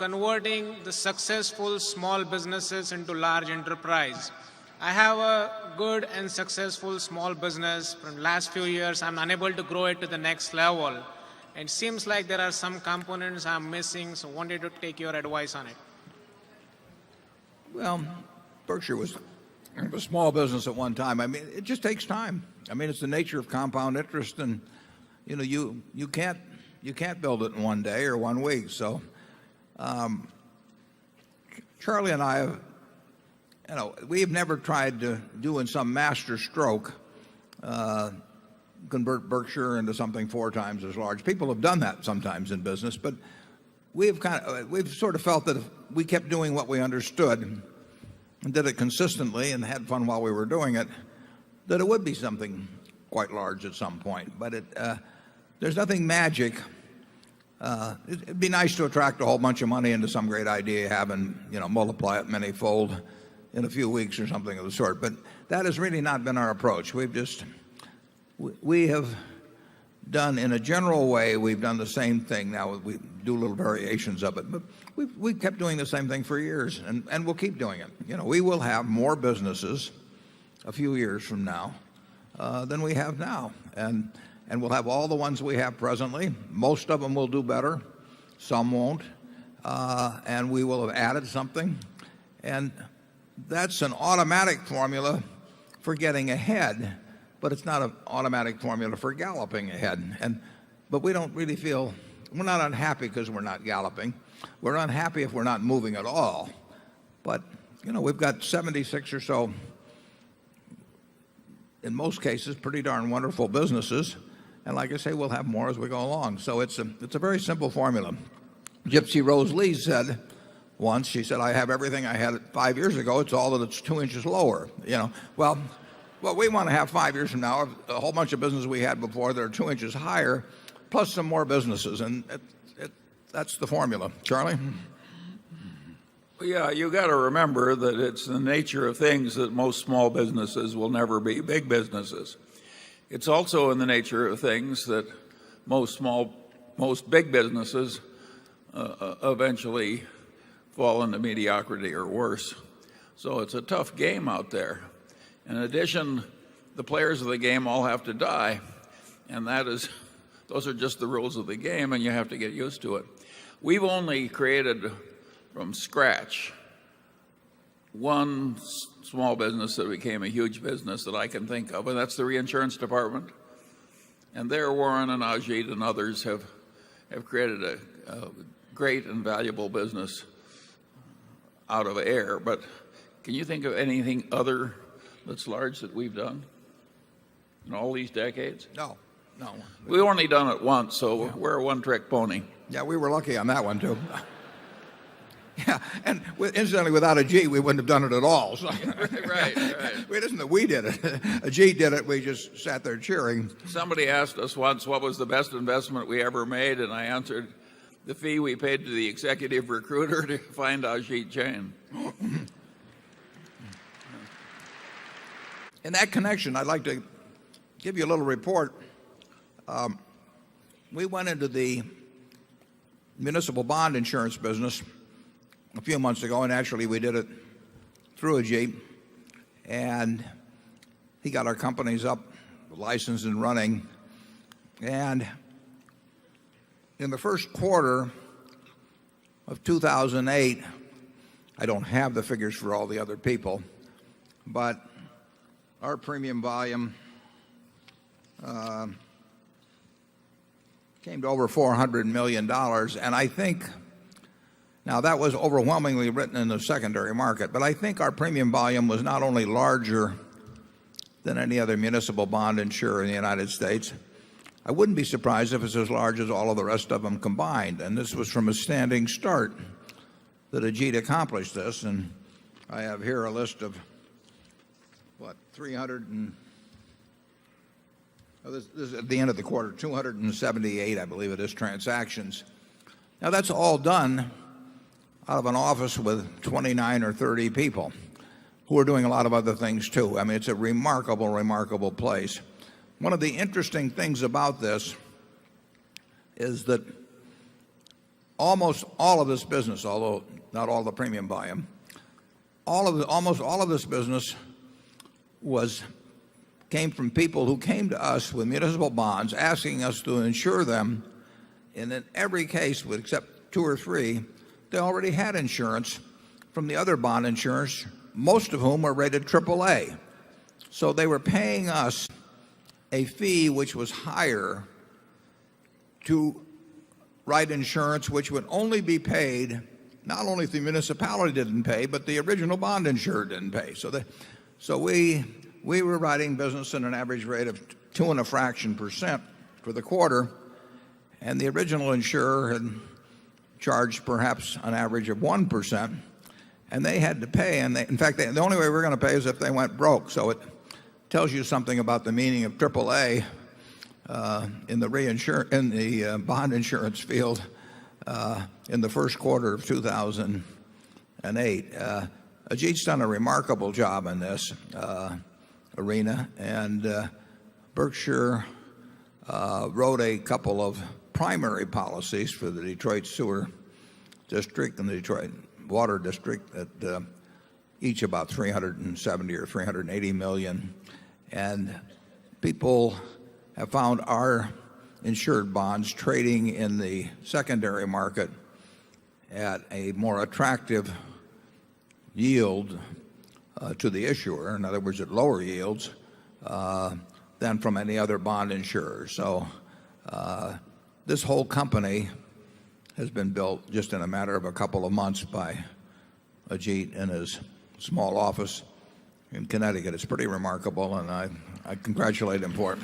converting the successful small businesses into large enterprise. I have a good and successful small business. From last few years, I'm unable to grow it to the next level. It seems like there are some components I'm missing, so wanted to take your advice on it. Well, Berkshire was a small business at one time. I mean, it just takes time. I mean, it's the nature of compound interest, and you can't build it in one day or 1 week. So, Charlie and I have, we have never tried to do in some master stroke convert Berkshire into something 4 times as large. People have done that sometimes in business, but we've sort of felt that if we kept doing what we understood and did it consistently and had fun while we were doing it, that it would be something quite large at some point. But there's nothing magic. It'd be nice to attract a whole bunch of money into some great idea you have and multiply it manyfold in a few weeks or something of the sort. But that has really not been our approach. We have done, in a general way, we've done the same thing. Now we do little variations of it, but we've kept doing the same thing for years, and we'll keep doing it. We will have more businesses a few years from now than we have now, and we'll have all the ones we have presently. Most of them will do better, some won't, and we will have added something, and that's an automatic formula for getting ahead. But it's not an automatic formula for galloping ahead. But we don't really feel, we're not unhappy because we're not galloping. We're unhappy if we're not moving at all. But, we've got 76 or so, in most cases, pretty darn wonderful businesses. And like I say, we'll have more as we go along. So it's a very simple formula. Gypsy Rose Lee said once, she said, I have everything I had 5 years ago. It's all that it's 2 inches lower. Well, what we want to have 5 years from now, a whole bunch of businesses we had before that are 2 inches higher, plus some more businesses, and that's the formula. Charlie? Well, yeah, you got to remember that it's the nature of things that most small businesses will never be big businesses. It's also in the nature of things that most big businesses eventually fall into mediocrity or worse. So it's a tough game out there. In addition, the players of the game all have to die, and those are just the rules of the game, and you have to get used to it. We've only created from scratch one small business that became a huge business that I can think of, and that's the reinsurance department. And there, Warren and Ajit and others have created a great and valuable business out of air. But can you think of anything other that's large that we've done in all these decades? No. We've only done it once, so we're a one-trick pony. Yeah, we were lucky on that one, too. Yeah, and incidentally, without Ajit, we wouldn't have done it at all. So. Right. It isn't that we did it. Ajit did it. We just sat there cheering. Somebody asked us once what was the best investment we ever made, and I answered the fee we paid to the executive recruiter to find Ajit Jain. In that connection, I'd like to give you a little report. We went into the municipal bond insurance business a few months ago, and actually we did it through Ajit, and he got our companies up, licensed and running. And in the first quarter of 2008, I don't have the figures for all the other people, but our premium volume came to over $400 million. And I think, now that was overwhelmingly written in the secondary market, but I think our premium volume was not only larger than any other municipal bond insurer in the United States, I wouldn't be surprised if it's as large as all of the rest of them combined. And this was from a standing start that Ajit accomplished this. And I have here a list of, 300 and, this is at the end of the quarter, 278, I believe it is, transactions. Now that's all done out of an office with 29 or 30 people who are doing a lot of other things too. I mean, it's a remarkable place. One of the interesting things about this is that almost all of this business, although not all the premium volume, almost all of this business came from people who came to us with municipal bonds asking us to insure them. And in every case, except 2 or 3, they already had insurance from the other bond insurers, most of whom were rated AAA. So they were paying us a fee which was higher to write insurance, which would only be paid, not only if the municipality didn't pay, but the original bond insurer didn't pay. So we were writing business at an average rate of 2.fraction% for the quarter, and the original insurer had charged perhaps an average of 1%, and they had to pay. And in fact, the only way we're going to pay is if they went broke. So it tells you something about the meaning of AAA in the bond insurance field in the first quarter of 2008. Ajit's done a remarkable job in this arena, and Berkshire wrote a couple of primary policies for the Detroit Sewer District and the Detroit Water District at each about $370 or $380 million. And people have found our insured bonds trading in the secondary market at a more attractive yield to the issuer, in other words, at lower yields than from any other bond insurer. So this whole company has been built just in a matter of a couple of months by Ajit in his small office in Connecticut. It's pretty remarkable, and I congratulate him for it.